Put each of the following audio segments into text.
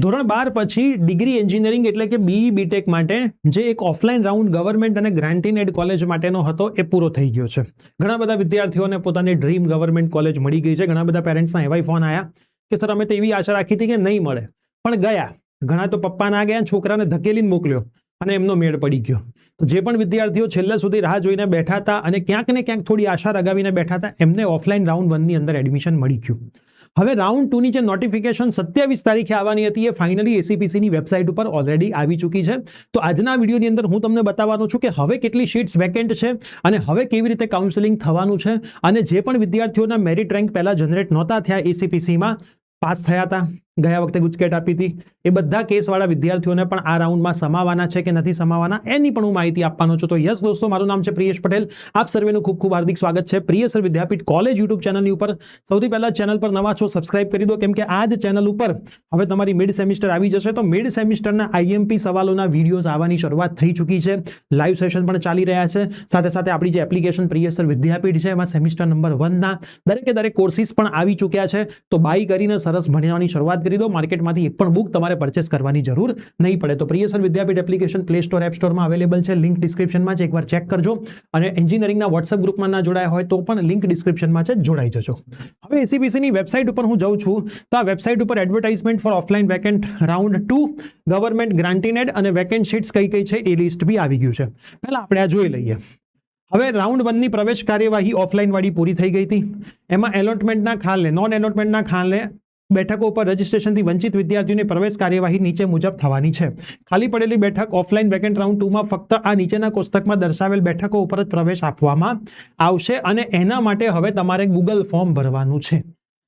ધોરણ 12 પછી degree engineering એટલે કે બીઈ બીટેક માટે જે એક ઓફલાઈન રાઉન્ડ ગવર્મેન્ટ અને ગ્રાન્ટીન એડ કોલેજ માટેનો હતો એ પૂરો થઈ ગયો છે. ઘણા બધા વિદ્યાર્થીઓને પોતાની ડ્રીમ ગવર્મેન્ટ કોલેજ મળી ગઈ છે. ઘણા બધા પેરેન્ટ્સના એવાય ફોન આવ્યા કે સર અમે તો એવી આશા રાખી હતી કે નહીં મળે, પણ ગયા. ઘણા તો પપ્પા ના ગયા, છોકરાને ધકેલીને મોકલ્યો અને એમનો મેળ પડી ગયો. તો જે પણ વિદ્યાર્થીઓ છેલ્લે સુધી રાહ જોઈને બેઠા હતા અને ક્યાંક ને ક્યાંક થોડી આશા લગાવીને બેઠા હતા, એમને ઓફલાઈન રાઉન્ડ 1 ની અંદર એડમિશન મળી ગયું. હવે રાઉન્ડ 2 ની જે નોટિફિકેશન 27 તારીખે આવવાની હતી એ ફાઇનલી એસીપીસીની વેબસાઇટ ઉપર ઓલરેડી આવી ચૂકી છે. તો આજના વિડીયોની અંદર હું તમને બતાવવાનો છું કે હવે કેટલી સીટ્સ વેકેન્ટ છે અને હવે કેવી રીતે કાઉન્સેલિંગ થવાનું છે, અને જે પણ વિદ્યાર્થીઓના મેરિટ રેન્ક પહેલા જનરેટ નહોતા થયા એસીપીસીમાં, પાસ થયા હતા, ગયા વખતે ગુજકેટ આપી હતી, એ બધા કેસવાળા વિદ્યાર્થીઓને પણ આ રાઉન્ડમાં સમાવાના છે કે નથી સમાવાના એની પણ હું માહિતી આપવાનો છું. તો યસ દોસ્તો, મારું નામ છે પ્રિયેશ પટેલ. આપ સર્વેનું ખૂબ ખૂબ હાર્દિક સ્વાગત છે પ્રિયસર વિદ્યાપીઠ કોલેજ યુટ્યુબ ચેનલની ઉપર. સૌથી પહેલા ચેનલ પર નવા છો સબસ્ક્રાઇબ કરી દો, કેમ કે આ જ ચેનલ ઉપર હવે તમારી મિડ સેમિસ્ટર આવી જશે. તો મિડ સેમિસ્ટરના આઈએમપી સવાલોના વિડીયોઝ આવવાની શરૂઆત થઈ ચૂકી છે. લાઈવ સેશન પણ ચાલી રહ્યા છે. સાથે સાથે આપણી જે એપ્લિકેશન પ્રિયસર વિદ્યાપીઠ છે એમાં સેમિસ્ટર નંબર 1 ના દરેક કોર્સિસ પણ આવી ચૂક્યા છે. તો બાય કરીને સરસ ભણવાની શરૂઆત કરી દો. માર્કેટમાંથી એક પણ બુક તમારે પરચેસ કરવાની જરૂર નહીં પડે. તો પ્રિયસર વિદ્યાપીઠ એપ્લિકેશન પ્લે સ્ટોર, એપ સ્ટોરમાં અવેલેબલ છે. લિંક ડિસ્ક્રિપ્શનમાં છે, એકવાર ચેક કરજો. અને એન્જિનિયરિંગના વોટ્સએપ ગ્રુપમાં ના જોડાયા હોય તો પણ લિંક ડિસ્ક્રિપ્શનમાં છે, જોડાઈ જજો. હવે એસીપીસીની વેબસાઇટ ઉપર હું જાઉં છું તો આ વેબસાઇટ ઉપર advertisement four offline vacant round 2 government grant-in-aid અને વેકેન્ટ શીટ્સ કઈ કઈ છે એ લિસ્ટ બી આવી ગયું છે. પહેલા આપણે આ જોઈ લઈએ. હવે રાઉન્ડ 1 ની પ્રવેશ કાર્યવાહી ઓફલાઈન વાળી પૂરી થઈ ગઈ હતી. એમાં એલોટમેન્ટના ખાલે, નોન એલોટમેન્ટના ખાલે બેઠકો ઉપર રજીસ્ટ્રેશનથી વંચિત વિદ્યાર્થીઓની પ્રવેશ કાર્યવાહી નીચે મુજબ થવાની છે. ખાલી પડેલી બેઠક ઓફલાઈન વેકેન્ટ રાઉન્ડ 2 માં ફક્ત આ નીચેના કોષ્ટકમાં દર્શાવેલ બેઠકો ઉપર જ પ્રવેશ આપવામાં આવશે અને એના માટે હવે તમારે ગૂગલ ફોર્મ ભરવાનું છે.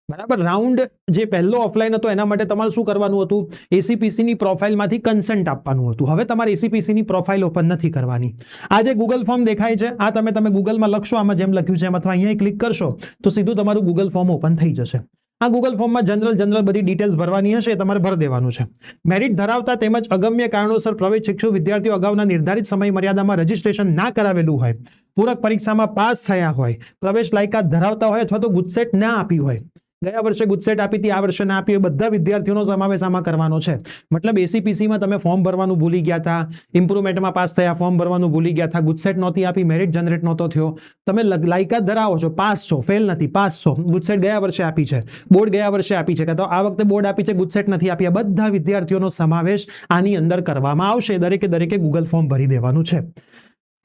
બરાબર. રાઉન્ડ જે પહેલો ઓફલાઈન હતો એના માટે તમારે શું કરવાનું હતું? એસીપીસીની પ્રોફાઇલમાંથી કન્સન્ટ આપવાનું હતું. હવે તમારે એસીપીસીની પ્રોફાઇલ ઓપન નથી કરવાની. આ જે ગૂગલ ફોર્મ દેખાય છે આ તમે ગૂગલમાં લખશો, આમાં જેમ લખ્યું છે એમ, અથવા અહીંયા ક્લિક કરશો તો સીધું તમારું ગૂગલ ફોર્મ ઓપન થઈ જશે. આ ગૂગલ ફોર્મમાં જનરલ બધી ડિટેલ્સ ભરવાની હશે, તમારે ભરી દેવાનું છે. મેરિટ ધરાવતા તેમજ અગમ્ય કારણોસર પ્રવેશ ઇચ્છુક વિદ્યાર્થીઓ અગાઉના નિર્ધારિત સમય મર્યાદામાં રજીસ્ટ્રેશન ના કરાવેલું હોય, પૂરક પરીક્ષામાં પાસ થયા હોય, પ્રવેશ લાયકાત ધરાવતા હોય અથવા તો ગુજસેટ ના આપી હોય, ગયા વર્ષે ગુજસેટ આપી હતી, આ વર્ષે ના આપી હોય, બધા વિદ્યાર્થીઓનો સમાવેશ આમાં કરવાનો છે. મતલબ એસીપીસીમાં તમે ફોર્મ ભરવાનું ભૂલી ગયા હતા, ઇમ્પ્રુવમેન્ટમાં પાસ થયા, ફોર્મ ભરવાનું ભૂલી ગયા હતા, ગુજસેટ નહોતી આપી, મેરિટ જનરેટ નહોતો થયો, તમે લાયકાત ધરાવો છો, પાસ છો, ફેલ નથી, પાસ છો, ગુજસેટ ગયા વર્ષે આપી છે, બોર્ડ ગયા વર્ષે આપી છે, તો આ વખતે બોર્ડ આપી છે, ગુજસેટ નથી આપી, આ બધા વિદ્યાર્થીઓનો સમાવેશ આની અંદર કરવામાં આવશે. દરેકે ગૂગલ ફોર્મ ભરી દેવાનું છે.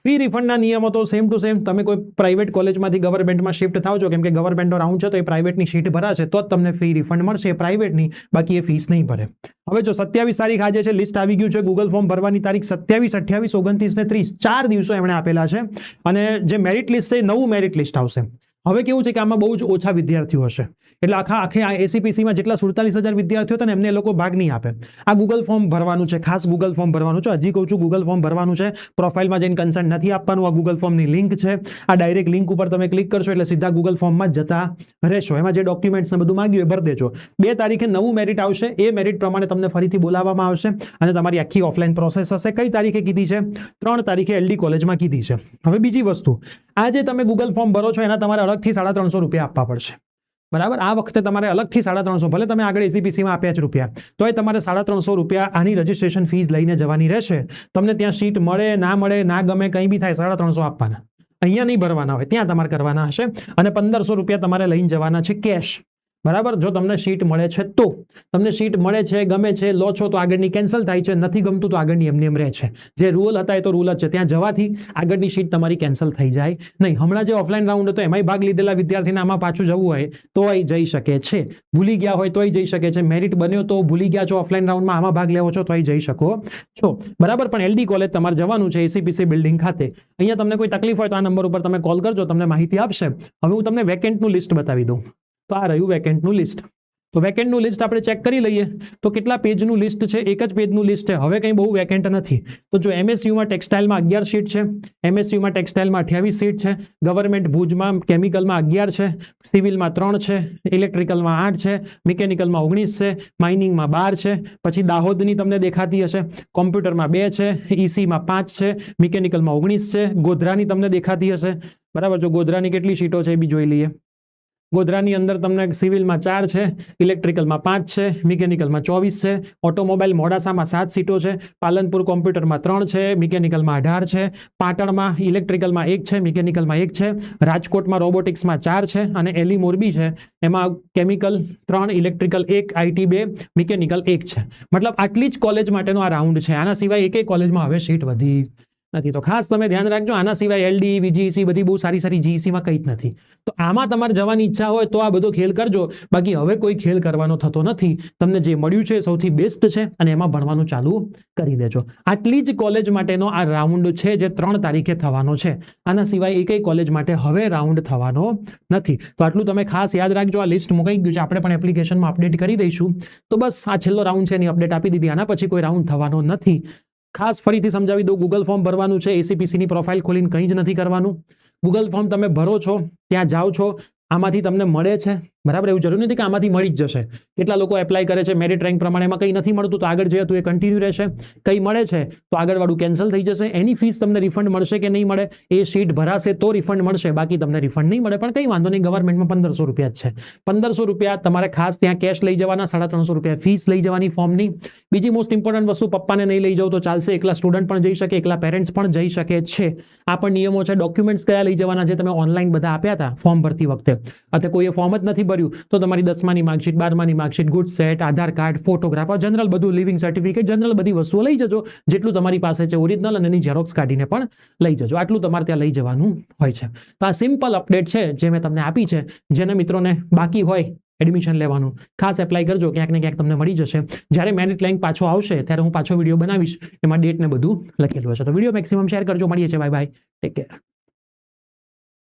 ફી રિફંડના નિયમો તો સેમ ટુ સેમ. તમે કોઈ પ્રાઇવેટ કોલેજમાંથી ગવર્મેન્ટમાં શિફ્ટ થાવ છો, કેમ કે ગવર્મેન્ટનો રાઉન્ડ છે તો એ પ્રાઇવેટની સીટ ભરાશે તો જ તમને ફી રિફંડ મળશે, એ પ્રાઇવેટની, બાકી એ ફીસ નહીં ભરે. હવે જો 27 તારીખ આજે છે, લિસ્ટ આવી ગયું છે. ગૂગલ ફોર્મ ભરવાની તારીખ 27, 28, 29 ને 30 4 દિવસો એમણે આપેલા છે. અને જે મેરિટ લિસ્ટ છે, નવું મેરિટ લિસ્ટ આવશે. હવે કેવું છે કે આમાં બહુ જ ઓછા વિદ્યાર્થીઓ હશે, એટલે આખે આ એસીપીસીમાં જેટલા 47,000 વિદ્યાર્થીઓ હતા ને એમને એ લોકો ભાગ નહીં આપે. આ ગૂગલ ફોર્મ ભરવાનું છે, ખાસ ગૂગલ ફોર્મ ભરવાનું છે. હજી કહું છું, ગૂગલ ફોર્મ ભરવાનું છે. પ્રોફાઇલમાં જઈને કન્સન્ટ નથી આપવાનું. આ ગૂગલ ફોર્મની લિંક છે. આ ડાયરેક્ટ લિંક ઉપર તમે ક્લિક કરશો એટલે સીધા ગૂગલ ફોર્મમાં જતા રહેશો. એમાં જે ડોક્યુમેન્ટ્સ ને બધું માંગ્યું એ ભરી દેજો. 2 તારીખે નવું મેરિટ આવશે. એ મેરિટ પ્રમાણે તમને ફરીથી બોલાવવામાં આવશે અને તમારી આખી ઓફલાઈન પ્રોસેસ હશે. કઈ તારીખે કીધી છે? 3 તારીખે એલડી કોલેજમાં કીધી છે. હવે બીજી વસ્તુ, આ જે તમે ગૂગલ ફોર્મ ભરો છો એના તમારે અલગથી 350 રૂપિયા આપવા પડશે. બરાબર. આ વખતે તમારે અલગથી 350, ભલે તમે આગળ એસીપીસીમાં આપ્યા જ રૂપિયા, તોય તમારે 350 રૂપિયા આની રજીસ્ટ્રેશન ફીસ લઈને જવાની રહેશે. તમને ત્યાં સીટ મળે ના મળે, ના ગમે, કંઈ બી થાય, 350 આપવાના. અહીંયા નહીં ભરવાના હોય, ત્યાં તમારે કરવાના હશે. અને 1500 રૂપિયા તમારે લઈને જવાના છે કેશ. બરાબર. જો તમને સીટ મળે છે તો, તમને સીટ મળે છે, ગમે છે, લો છો તો આગળની કેન્સલ થાય છે, નથી ગમતું તો આગળની એમ રહે છે. જે રૂલ હતા એ તો રૂલ જ છે. ત્યાં જવાથી આગળની સીટ તમારી કેન્સલ થઈ જાય નહીં. હમણાં જે ઓફલાઈન રાઉન્ડ હતો એમાંય ભાગ લીધેલા વિદ્યાર્થીને આમાં પાછું જવું હોય તોય જઈ શકે છે. ભૂલી ગયા હોય તોય જઈ શકે છે. મેરિટ બન્યો તો ભૂલી ગયા છો ઓફલાઈન રાઉન્ડમાં, આમાં ભાગ લેવો છો તોય જઈ શકો છો. બરાબર. પણ એલડી કોલેજ તમારે જવાનું છે, એસીપીસી બિલ્ડિંગ ખાતે. અહીંયા તમને કોઈ તકલીફ હોય તો આ નંબર ઉપર તમે કોલ કરજો, તમને માહિતી આપશે. હવે હું તમને વેકેન્ટનું લિસ્ટ બતાવી દઉં. તો આ રહ્યું વેકેન્ટનું લિસ્ટ. તો વેકેન્ટનું લિસ્ટ આપણે ચેક કરી લઈએ તો કેટલા પેજનું લિસ્ટ છે? 1 જ પેજનું લિસ્ટ છે. હવે કંઈ બહુ વેકેન્ટ નથી. તો જો એમએસયુમાં ટેક્સટાઇલમાં 11 સીટ છે, એમએસયુમાં ટેક્સટાઇલમાં 28 સીટ છે, ગવર્મેન્ટ ભુજમાં કેમિકલમાં 11 છે, સિવિલમાં 3 છે, ઇલેક્ટ્રિકલમાં 8 છે, મિકેનિકલમાં 19 છે, માઇનિંગમાં 12 છે, પછી દાહોદની તમને દેખાતી હશે, કોમ્પ્યુટરમાં 2 છે, ઈસીમાં 5 છે, મિકેનિકલમાં 19 છે, ગોધરાની તમને દેખાતી હશે. બરાબર. જો ગોધરાની કેટલી સીટો છે એ બી જોઈ લઈએ. ગોધરાની અંદર તમને સિવિલમાં 4 છે, ઇલેક્ટ્રિકલમાં 5 છે, મિકેનિકલમાં 24 છે, ઓટોમોબાઈલ મોડાસામાં 7 સીટો છે, પાલનપુર કોમ્પ્યુટરમાં 3 છે, મિકેનિકલમાં 18 છે, પાટણમાં ઇલેક્ટ્રિકલમાં 1 છે, મિકેનિકલમાં 1 છે, રાજકોટમાં રોબોટિક્સમાં 4 છે અને એલી મોરબી છે એમાં કેમિકલ 3, ઇલેક્ટ્રિકલ 1, આઈટી 2, મિકેનિકલ 1 છે. મતલબ આટલી જ કોલેજ માટેનો આ રાઉન્ડ છે. આના સિવાય એકેય કોલેજમાં હવે સીટ વધી નથી. તો ખાસ તમે ધ્યાન રાખજો. આના સિવાય એલડી, વીજીસી બધી બહુ સારી સારી જીઈસીમાં કંઈ જ નથી. તો આમાં તમારે જવાની ઈચ્છા હોય તો આ બધો ખેલ કરજો. બાકી હવે કોઈ ખેલ કરવાનો થતો નથી. તમને જે મળ્યું છે સૌથી બેસ્ટ છે અને એમાં ભણવાનું ચાલુ કરી દેજો. આટલી જ કોલેજ માટેનો આ રાઉન્ડ છે જે 3 તારીખે થવાનો છે. આના સિવાય એકેય કોલેજ માટે હવે રાઉન્ડ થવાનો નથી. તો આટલું તમે ખાસ યાદ રાખજો. આ લિસ્ટ મુકાઈ ગયું છે, આપણે પણ એપ્લિકેશનમાં અપડેટ કરી દઈશું. તો બસ આ છેલ્લો રાઉન્ડ છે એની અપડેટ આપી દીધી. આના પછી કોઈ રાઉન્ડ થવાનો નથી. ખાસ ફરીથી સમજાવી દઉં, ગૂગલ ફોર્મ ભરવાનું છે. એસીપીસીની પ્રોફાઇલ ખોલીને કંઈ જ નથી કરવાનું. ગૂગલ ફોર્મ તમે ભરો છો, ત્યાં જાઓ છો, આમાંથી તમને મળે છે, બરાબર. એવું જરૂર નથી કે આમાંથી મળી જ જશે. કેટલા લોકો એપ્લાય કરે છે મેરિટ રેન્ક પ્રમાણે, એમાં કંઈ નથી મળતું તો આગળ જઈએ તો એ કન્ટિન્યુ રહેશે. કંઈ મળે છે તો આગળવાળું કેન્સલ થઈ જશે. એની ફીસ તમને રિફંડ મળશે કે નહીં મળે, એ સીટ ભરાશે તો રિફંડ મળશે, બાકી તમને રિફંડ નહીં મળે. પણ કંઈ વાંધો નહીં, ગવર્મેન્ટમાં 1500 રૂપિયા જ છે. 1500 રૂપિયા તમારે ખાસ ત્યાં કેશ લઈ જવાના, 350 રૂપિયા ફીસ લઈ જવાની ફોર્મની. બીજી મોસ્ટ ઇમ્પોર્ટન્ટ વસ્તુ, પપ્પાને નહીં લઈ જાવ તો ચાલશે, એકલા સ્ટુડન્ટ પણ જઈ શકે, એકલા પેરેન્ટ્સ પણ જઈ શકે છે. આ પણ નિયમો છે. ડોક્યુમેન્ટ્સ કયા લઈ જવાના જે તમે ઓનલાઈન બધા આપ્યા હતા ફોર્મ ભરતી વખતે, અથવા કોઈએ ફોર્મ જ નથી ભર્યું તો તમારી 10માની માર્કશીટ, 12માની માર્કશીટ, ગુડ સેટ, આધાર કાર્ડ, ફોટોગ્રાફ, જનરલ બધું, લિવિંગ સર્ટિફિકેટ, જનરલ બધી વસ્તુઓ લઈ જજો. જેટલું તમારી પાસે છે ઓરિજિનલ અને એની ઝેરોક્સ કાઢીને પણ લઈ જજો. આટલું તમારે ત્યાં લઈ જવાનું હોય છે. તો આ સિમ્પલ અપડેટ છે જે મેં તમને આપી છે. જેને મિત્રોને બાકી હોય એડમિશન લેવાનું, ખાસ એપ્લાય કરજો. ક્યાંક ને ક્યાંક તમને મળી જશે. જ્યારે મેરિટ રેન્ક પાછો આવશે ત્યારે હું પાછો વિડીયો બનાવીશ, એમાં ડેટ ને બધું લખેલું હશે. તો વિડીયો મેક્સિમમ શેર કરજો. મળીએ છીએ. Bye bye, take care.